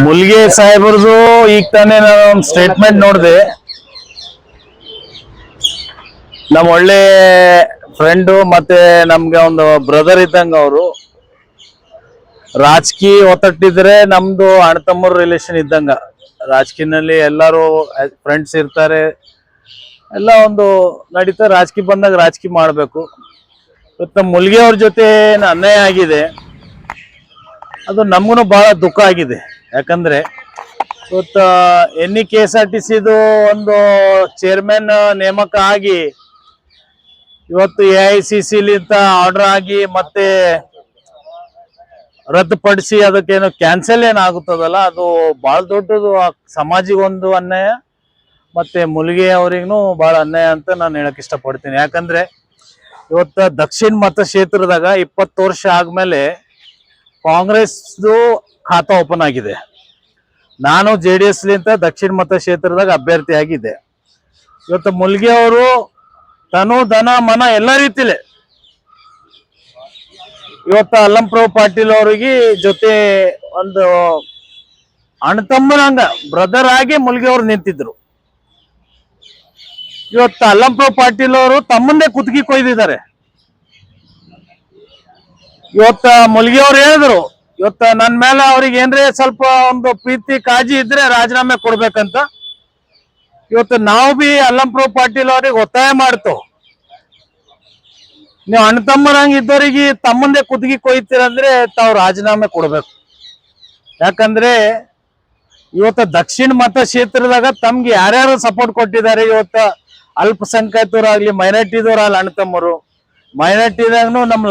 ಮುಲ್ಗೆ ಸಾಹೇಬ್ರದು ಈಗ ತಾನೇ ನಾನು ಒಂದು ಸ್ಟೇಟ್ಮೆಂಟ್ ನೋಡಿದೆ. ನಮ್ಮ ಒಳ್ಳೆ ಫ್ರೆಂಡು ಮತ್ತೆ ನಮ್ಗೆ ಒಂದು ಬ್ರದರ್ ಇದ್ದಂಗ ಅವರು. ರಾಜಕೀಯ ಒತ್ತಟ್ಟಿದ್ರೆ ನಮ್ದು ಅಣ್ಣ ತಮ್ಮರ ರಿಲೇಷನ್ ಇದ್ದಂಗ. ರಾಜಕೀಯದಲ್ಲಿ ಎಲ್ಲರೂ ಫ್ರೆಂಡ್ಸ್ ಇರ್ತಾರೆ, ಎಲ್ಲ ಒಂದು ನಡೀತಾ. ರಾಜಕೀಯ ಬಂದಾಗ ರಾಜಕೀಯ ಮಾಡಬೇಕು. ಇವತ್ತು ನಮ್ಮ ಮುಲ್ಗೆ ಅವ್ರ ಜೊತೆ ಅನ್ಯಾಯ ಆಗಿದೆ, ಅದು ನಮಗೂ ಬಹಳ ದುಃಖ ಆಗಿದೆ. ಯಾಕಂದ್ರೆ ಇವತ್ತು KSRTCದು ಒಂದು ಚೇರ್ಮನ್ ನೇಮಕ ಆಗಿ ಇವತ್ತು AICCಲಿಂದ ಆರ್ಡರ್ ಆಗಿ ಮತ್ತೆ ರದ್ದುಪಡಿಸಿ ಅದಕ್ಕೇನು ಕ್ಯಾನ್ಸಲ್ ಏನಾಗುತ್ತದಲ್ಲ, ಅದು ಬಹಳ ದೊಡ್ಡದು. ಸಮಾಜಿಗೊಂದು ಅನ್ಯಾಯ, ಮತ್ತೆ ಮುಲ್ಗೆ ಅವರಿಗೂ ಬಹಳ ಅನ್ಯಾಯ ಅಂತ ನಾನು ಹೇಳಕ್ ಇಷ್ಟಪಡ್ತೀನಿ. ಯಾಕಂದ್ರೆ ಇವತ್ತು ದಕ್ಷಿಣ ಮತಕ್ಷೇತ್ರದಾಗ 20 ವರ್ಷ ಆದ್ಮೇಲೆ ಕಾಂಗ್ರೆಸ್ದು ಖಾತಾ ಓಪನ್ ಆಗಿದೆ. ನಾನು JDSಲಿಂದ ದಕ್ಷಿಣ ಮತಕ್ಷೇತ್ರದಾಗ ಅಭ್ಯರ್ಥಿ ಆಗಿದ್ದೆ. ಇವತ್ತು ಮುಲ್ಗೆ ಅವರು ತನು ಧನ ಮನ ಎಲ್ಲ ರೀತಿಲಿ ಇವತ್ತು ಅಲ್ಲಂಪ್ರಭು ಪಾಟೀಲ್ ಅವರಿಗೆ ಜೊತೆ ಒಂದು ಅಣ್ಣ ತಮ್ಮನಂಗ ಬ್ರದರ್ ಆಗಿ ಮುಲ್ಗೆ ಅವ್ರು ನಿಂತಿದ್ರು. ಇವತ್ತು ಅಲ್ಲಂಪ್ರಭು ಪಾಟೀಲ್ ಅವರು ತಮ್ಮಂದೇ ಕುತ್ತಿಗೆ ಕೊಯ್ದಿದ್ದಾರೆ. ಇವತ್ತ ಮುಲ್ಗೆ ಅವ್ರು ಹೇಳಿದ್ರು, ಇವತ್ತ ನನ್ನ ಮೇಲೆ ಅವ್ರಿಗೆ ಏನ್ರೆ ಸ್ವಲ್ಪ ಒಂದು ಪ್ರೀತಿ ಕಾಳಜಿ ಇದ್ರೆ ರಾಜೀನಾಮೆ ಕೊಡ್ಬೇಕಂತ. ಇವತ್ತು ನಾವು ಬಿ ಅಲ್ಲಂಪ್ರಭು ಪಾಟೀಲ್ ಅವ್ರಿಗೆ ಒತ್ತಾಯ ಮಾಡ್ತು, ನೀವು ಅಣ್ಣ ತಮ್ಮರಂಗ ಇದ್ದವರಿಗೆ ತಮ್ಮಂದೇ ಕುತ್ತಿಗೆ ಕೊಯ್ತೀರಂದ್ರೆ ತಾವು ರಾಜೀನಾಮೆ ಕೊಡ್ಬೇಕು. ಯಾಕಂದ್ರೆ ಇವತ್ತು ದಕ್ಷಿಣ ಮತಕ್ಷೇತ್ರದಾಗ ತಮ್ಗೆ ಯಾರ್ಯಾರು ಸಪೋರ್ಟ್ ಕೊಟ್ಟಿದ್ದಾರೆ. ಇವತ್ತು ಅಲ್ಪಸಂಖ್ಯಾತರಾಗ್ಲಿ, ಮೈನಾರಿಟಿದವ್ರಾಗ್ಲಿ ಅಣ್ಣ ತಮ್ಮರು. ಮೈನಾರಿಟಿದಾಗೂ ನಮ್ಮ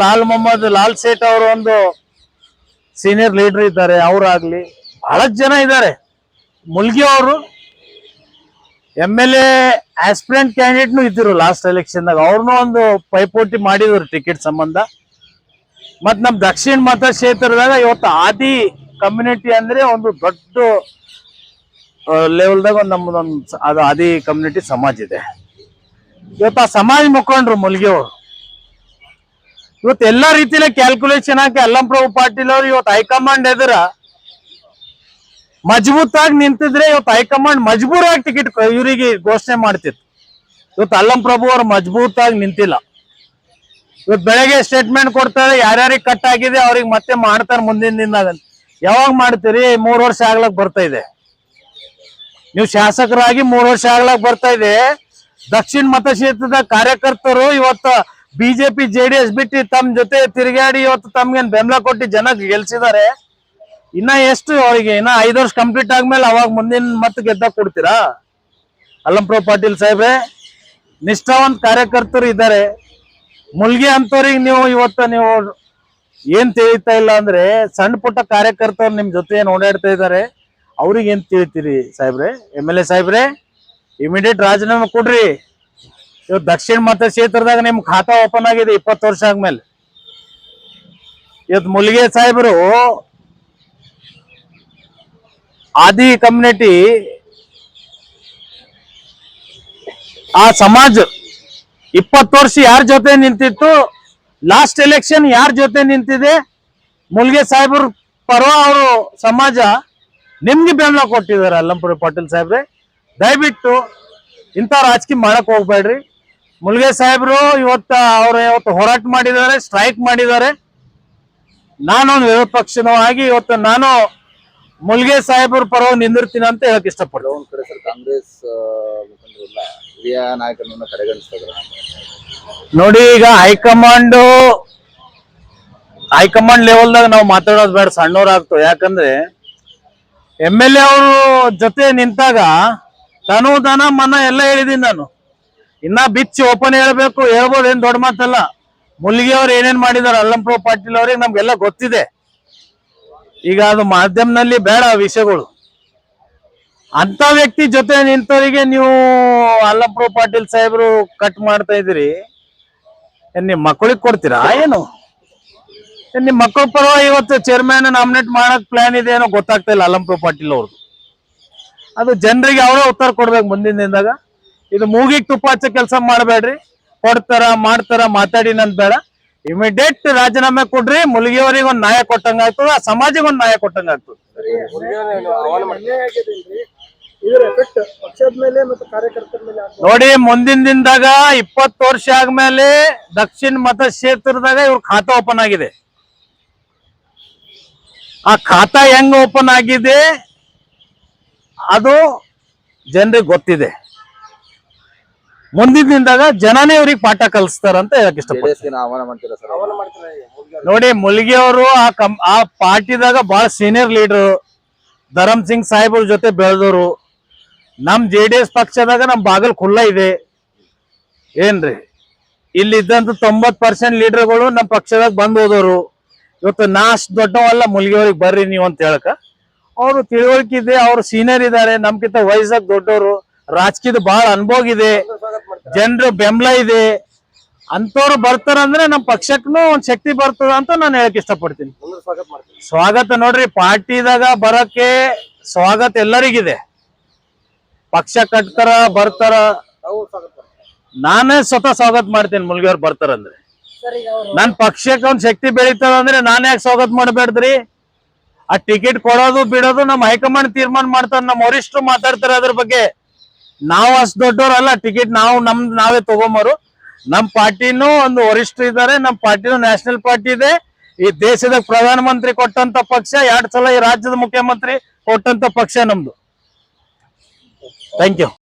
ಲಾಲ್ ಸೇಠ್ ಅವರು ಒಂದು ಸೀನಿಯರ್ ಲೀಡರ್ ಇದ್ದಾರೆ, ಅವರಾಗ್ಲಿ ಬಹಳಷ್ಟು ಜನ ಇದ್ದಾರೆ. ಮುಲ್ಗೆ ಅವರು MLA ಆಸ್ಪಿರೆಂಟ್ ಕ್ಯಾಂಡಿಡೇಟ್ನು ಇದ್ದರು ಲಾಸ್ಟ್ ಎಲೆಕ್ಷನ್ದಾಗ. ಅವ್ರನ್ನೂ ಒಂದು ಪೈಪೋಟಿ ಮಾಡಿದ್ರು ಟಿಕೆಟ್ ಸಂಬಂಧ. ಮತ್ ನಮ್ ದಕ್ಷಿಣ ಮತಕ್ಷೇತ್ರದಾಗ ಇವತ್ತು ಆದಿ ಕಮ್ಯುನಿಟಿ ಅಂದ್ರೆ ಒಂದು ದೊಡ್ಡ ಲೆವೆಲ್ದಾಗ ಒಂದು ನಮ್ದೊಂದು ಅದು ಆದಿ ಕಮ್ಯುನಿಟಿ ಸಮಾಜ ಇದೆ. ಇವತ್ತು ಆ ಸಮಾಜ ಮುಖಂಡ್ರು ಮುಲ್ಗೆ ಅವರು ಇವತ್ತು ಎಲ್ಲಾ ರೀತಿಯ ಕ್ಯಾಲ್ಕುಲೇಷನ್ ಹಾಕಿ ಅಲ್ಲಂಪ್ರಭು ಪಾಟೀಲ್ ಅವರು ಇವತ್ತು ಹೈಕಮಾಂಡ್ ಎದುರ ಮಜಬೂತಾಗಿ ನಿಂತಿದ್ರೆ ಇವತ್ತು ಹೈಕಮಾಂಡ್ ಮಜಬೂರಾಗಿ ಟಿಕೆಟ್ ಇವರಿಗೆ ಘೋಷಣೆ ಮಾಡ್ತಿತ್ತು. ಇವತ್ತು ಅಲ್ಲಂಪ್ರಭು ಅವರು ಮಜಬೂತಾಗಿ ನಿಂತಿಲ್ಲ. ಇವತ್ತು ಬೆಳಗ್ಗೆ ಸ್ಟೇಟ್ಮೆಂಟ್ ಕೊಡ್ತಾರೆ, ಯಾರ್ಯಾರಿಗೆ ಕಟ್ ಆಗಿದೆ ಅವ್ರಿಗೆ ಮತ್ತೆ ಮಾಡ್ತಾರೆ ಮುಂದಿನ ದಿನದಾಗ. ಯಾವಾಗ ಮಾಡ್ತೀರಿ? 3 ವರ್ಷ ಆಗ್ಲಕ್ ಬರ್ತಾ ಇದೆ. ನೀವು ಶಾಸಕರಾಗಿ 3 ವರ್ಷ ಆಗ್ಲಕ್ ಬರ್ತಾ ಇದೆ. ದಕ್ಷಿಣ ಮತಕ್ಷೇತ್ರದ ಕಾರ್ಯಕರ್ತರು ಇವತ್ತು BJP JDS ಬಿಟ್ಟು ತಮ್ಮ ಜೊತೆ ತಿರುಗಾಡಿ ಇವತ್ತು ತಮ್ಗೇನ್ ಬೆಂಬಲ ಕೊಟ್ಟು ಜನ ಗೆಲ್ಸಿದ್ದಾರೆ. ಇನ್ನ ಎಷ್ಟು ಅವರಿಗೆ? ಇನ್ನ 5 ವರ್ಷ ಕಂಪ್ಲೀಟ್ ಆದ್ಮೇಲೆ ಅವಾಗ ಮುಂದಿನ ಮತ್ತೆ ಗೆದ್ದ ಕೊಡ್ತೀರಾ? ಅಲ್ಲಂಪ್ರಭು ಪಾಟೀಲ್ ಸಾಹೇಬ್ರೆ, ನಿಷ್ಠಾವಂತ ಕಾರ್ಯಕರ್ತರು ಇದ್ದಾರೆ. ಮುಲ್ಗೆ ಅಂತವ್ರಿಗೆ ನೀವು ಇವತ್ತು ನೀವು ಏನ್ ತಿಳಿತಾ ಇಲ್ಲ ಅಂದ್ರೆ, ಸಣ್ಣ ಪುಟ್ಟ ಕಾರ್ಯಕರ್ತರು ನಿಮ್ ಜೊತೆ ಏನ್ ಓಡಾಡ್ತಾ ಇದ್ದಾರೆ, ಅವ್ರಿಗೆ ಏನ್ ತಿಳಿತೀರಿ ಸಾಹೇಬ್ರೆ? MLA ಸಾಹೇಬ್ರೆ, ಇಮಿಡಿಯೇಟ್ ರಾಜೀನಾಮೆ ಕೊಡ್ರಿ. ಇವತ್ತು ದಕ್ಷಿಣ ಮತಕ್ಷೇತ್ರದಾಗ ನಿಮ್ ಖಾತಾ ಓಪನ್ ಆಗಿದೆ 20 ವರ್ಷ ಆದ್ಮೇಲೆ. ಇವತ್ತು ಮುಲ್ಗೆ ಸಾಹೇಬರು ಆದಿ ಕಮ್ಯುನಿಟಿ ಆ ಸಮಾಜ 20 ವರ್ಷ ಯಾರ ಜೊತೆ ನಿಂತಿತ್ತು, ಲಾಸ್ಟ್ ಎಲೆಕ್ಷನ್ ಯಾರ ಜೊತೆ ನಿಂತಿದೆ, ಮುಲ್ಗೆ ಸಾಹೇಬ್ರ ಪರ್ವ ಅವರು ಸಮಾಜ ನಿಮ್ಗೆ ಬೆಂಬಲ ಕೊಟ್ಟಿದ್ದಾರೆ. ಅಲ್ಲಂಪ್ರಭು ಪಾಟೀಲ್ ಸಾಹೇಬ್ರೆ, ದಯವಿಟ್ಟು ಇಂಥ ರಾಜಕೀಯ ಮಾಡಕ್ ಹೋಗ್ಬೇಡ್ರಿ. ಮುಲ್ಗೆ ಸಾಹೇಬ್ರು ಇವತ್ತು ಹೋರಾಟ ಮಾಡಿದ್ದಾರೆ, ಸ್ಟ್ರೈಕ್ ಮಾಡಿದ್ದಾರೆ. ನಾನೊಂದು ವಿರೋಧ ಪಕ್ಷವಾಗಿ ಇವತ್ತು ನಾನು ಮುಲ್ಗೆ ಸಾಹೇಬ್ರ ಪರವಾಗಿ ನಿಂದಿರ್ತೀನಿ ಅಂತ ಹೇಳಕ್ ಇಷ್ಟಪಡ್ತೀನಿ. ಒಂದ್ ಕಡೆ ಸರ್ ಕಾಂಗ್ರೆಸ್ ಮುಖಂಡರೆಲ್ಲ ಹಿರಿಯ ನಾಯಕರನ್ನ ಕಡೆಗಣಿಸ್ತಾರೆ ನೋಡಿ. ಈಗ ಹೈಕಮಾಂಡ್ ಲೆವೆಲ್ದಾಗ ನಾವು ಮಾತಾಡೋದು ಬೇಡ, ಸಣ್ಣವ್ರಾಗ್ತವೆ. ಯಾಕಂದ್ರೆ MLA ಅವರು ಜೊತೆ ನಿಂತಾಗ ತನು ಧನ ಮನ ಎಲ್ಲ ಹೇಳಿದೀನಿ ನಾನು. ಇನ್ನ ಬಿಚ್ಚಿ ಓಪನ್ ಹೇಳ್ಬೋದು, ಏನ್ ದೊಡ್ಡ ಮಾತಲ್ಲ. ಮುಲ್ಗೆ ಅವ್ರು ಏನೇನ್ ಮಾಡಿದಾರೆ ಅಲ್ಲಂಪ್ರಭು ಪಾಟೀಲ್ ಅವ್ರಿಗೆ ನಮ್ಗೆಲ್ಲ ಗೊತ್ತಿದೆ. ಈಗ ಅದು ಮಾಧ್ಯಮದಲ್ಲಿ ಬೇಡ ವಿಷಯಗಳು. ಅಂತ ವ್ಯಕ್ತಿ ಜೊತೆ ನಿಂತವರಿಗೆ ನೀವು ಅಲ್ಲಂಪ್ರಭು ಪಾಟೀಲ್ ಸಾಹೇಬ್ರು ಕಟ್ ಮಾಡ್ತಾ ಇದ್ದೀರಿ. ನಿಮ್ ಮಕ್ಕಳಿಗೆ ಕೊಡ್ತೀರಾ ಏನು? ನಿಮ್ ಮಕ್ಕಳ ಪರವಾಗಿ ಇವತ್ತು ಚೇರ್ಮನ್ ನಾಮಿನೇಟ್ ಮಾಡಕ್ ಪ್ಲಾನ್ ಇದೆ ಏನೋ ಗೊತ್ತಾಗ್ತಾ ಇಲ್ಲ ಅಲ್ಲಂಪ್ರಭು ಪಾಟೀಲ್ ಅವ್ರದ್ದು. ಅದು ಜನರಿಗೆ ಅವರೇ ಉತ್ತರ ಕೊಡ್ಬೇಕು ಮುಂದಿನ ದಿನದಾಗ. ಇದು ಮೂಗಿಗೆ ತುಪ್ಪ ಹಚ್ಚೋ ಕೆಲಸ ಮಾಡಬೇಡ್ರಿ. ಕೊಡ್ತಾರ ಮಾಡ್ತಾರ ಮಾತಾಡಿ ನಂತ ಬೇಡ. ಇಮಿಡಿಯೇಟ್ ರಾಜೀನಾಮೆ ಕೊಡ್ರಿ. ಮುಲ್ಗೆ ಅವರಿಗೆ ಒಂದು ನ್ಯಾಯ ಕೊಟ್ಟಂಗ ಆಗ್ತದ, ಆ ಸಮಾಜಕ್ಕೆ ಒಂದು ನ್ಯಾಯ ಕೊಟ್ಟಂಗ ಆಗ್ತದೆ. ಇದರ ಎಫೆಕ್ಟ್ ಪಕ್ಷದ ಮೇಲೆ ಮತ್ತು ಕಾರ್ಯಕರ್ತರ ಮೇಲೆ ಆಗ್ಬೋದು. ನೋಡಿ ಮುಂದಿನ ದಿನದಾಗ 20 ವರ್ಷ ಆದ್ಮೇಲೆ ದಕ್ಷಿಣ ಮತಕ್ಷೇತ್ರದಾಗ ಇವ್ರ ಖಾತಾ ಓಪನ್ ಆಗಿದೆ. ಆ ಖಾತಾ ಹೆಂಗ್ ಓಪನ್ ಆಗಿದೆ ಅದು ಜನರಿಗೆ ಗೊತ್ತಿದೆ. ಮುಂದಿನ ದಿನದಾಗ ಜನನೇ ಇವ್ರಿಗೆ ಪಾಠ ಕಲಿಸ್ತಾರ ಅಂತ ಹೇಳಕ್ ಇಷ್ಟಪಡ್ತೀನಿ. ಜೆಡಿಎಸ್ ಆಹ್ವಾನ ಮಾಡ್ತೀರಾ ಸರ್? ಆಹ್ವಾನ ಮಾಡ್ತಾರೆ. ನೋಡಿ ಮುಲ್ಗಿ ಅವರು ಆ ಪಾರ್ಟಿದಾಗ ಬಹಳ ಸೀನಿಯರ್ ಲೀಡರ್, ಧರಮ್ ಸಿಂಗ್ ಸಾಹೇಬ್ರ ಜೊತೆ ಬೆಳೆದವರು. ನಮ್ JDS ಪಕ್ಷದಾಗ ನಮ್ ಬಾಗಲ್ ಖುಲ್ಲಾ ಇದೆ ಏನ್ರಿ. ಇಲ್ಲಿ ಇದ್ದಂತ 90% ಲೀಡರ್ಗಳು ನಮ್ ಪಕ್ಷದಾಗ ಬಂದ್ ಹೋದವರು. ಇವತ್ತು ನಾ ಅಷ್ಟ್ ದೊಡ್ಡವಲ್ಲ, ಮುಲ್ಗಿ ಅವ್ರಿಗೆ ಬರ್ರಿ ನೀವು ಅಂತ ಹೇಳಕ. ಅವ್ರು ತಿಳುವಳಿಕೆ ಇದೆ, ಅವ್ರು ಸೀನಿಯರ್ ಇದಾರೆ, ನಮ್ಗಿಂತ ವಯಸ್ಸಾಗ ದೊಡ್ಡವರು, ರಾಜಕೀಯದ ಬಹಳ ಅನುಭವ ಇದೆ, ಜನರ ಬೆಂಬಲ ಇದೆ. ಅಂತವ್ರು ಬರ್ತಾರಂದ್ರೆ ನಮ್ ಪಕ್ಷಕ್ಕೂ ಒಂದ್ ಶಕ್ತಿ ಬರ್ತದ ಅಂತ ನಾನು ಹೇಳಕ್ ಇಷ್ಟಪಡ್ತೀನಿ. ಸ್ವಾಗತ ಮಾಡ್ತೀನಿ. ಸ್ವಾಗತ ನೋಡ್ರಿ, ಪಾರ್ಟಿದಾಗ ಬರಕ್ಕೆ ಸ್ವಾಗತ ಎಲ್ಲರಿಗಿದೆ. ಪಕ್ಷ ಕಟ್ತಾರ ಬರ್ತಾರ, ನಾವು ಸ್ವಾಗತ ಮಾಡ್ತೀವಿ. ನಾನೇ ಸ್ವತಃ ಸ್ವಾಗತ ಮಾಡ್ತೀನಿ. ಮುಲ್ಗಿ ಅವ್ರು ಬರ್ತಾರಂದ್ರೆ ಸರ್, ಈಗ ಅವರು ನನ್ ಪಕ್ಷಕ್ಕೆ ಒಂದ್ ಶಕ್ತಿ ಬೆಳೀತದ ಅಂದ್ರೆ ನಾನ್ ಯಾಕೆ ಸ್ವಾಗತ ಮಾಡ್ಬೇಡ್ದ್ರಿ? ಆ ಟಿಕೆಟ್ ಕೊಡೋದು ಬಿಡೋದು ನಮ್ ಹೈಕಮಾಂಡ್ ತೀರ್ಮಾನ ಮಾಡ್ತಾರ. ನಮ್ ವರಿಷ್ಠರು ಮಾತಾಡ್ತಾರೆ ಅದ್ರ ಬಗ್ಗೆ. ನಾವು ಅಷ್ಟ್ ದೊಡ್ಡವ್ರಲ್ಲ, ಟಿಕೆಟ್ ನಾವೇ ತಗೊಂಬರು. ನಮ್ ಪಾರ್ಟಿನೂ ಒಂದು ವರಿಷ್ಠರು ಇದ್ದಾರೆ, ನಮ್ ಪಾರ್ಟಿನೂ ನ್ಯಾಷನಲ್ ಪಾರ್ಟಿ ಇದೆ. ಈ ದೇಶದ ಪ್ರಧಾನ ಮಂತ್ರಿ ಕೊಟ್ಟಂತ ಪಕ್ಷ, 2 ಸಲ ಈ ರಾಜ್ಯದ ಮುಖ್ಯಮಂತ್ರಿ ಕೊಟ್ಟಂತ ಪಕ್ಷ ನಮ್ದು. Thank you.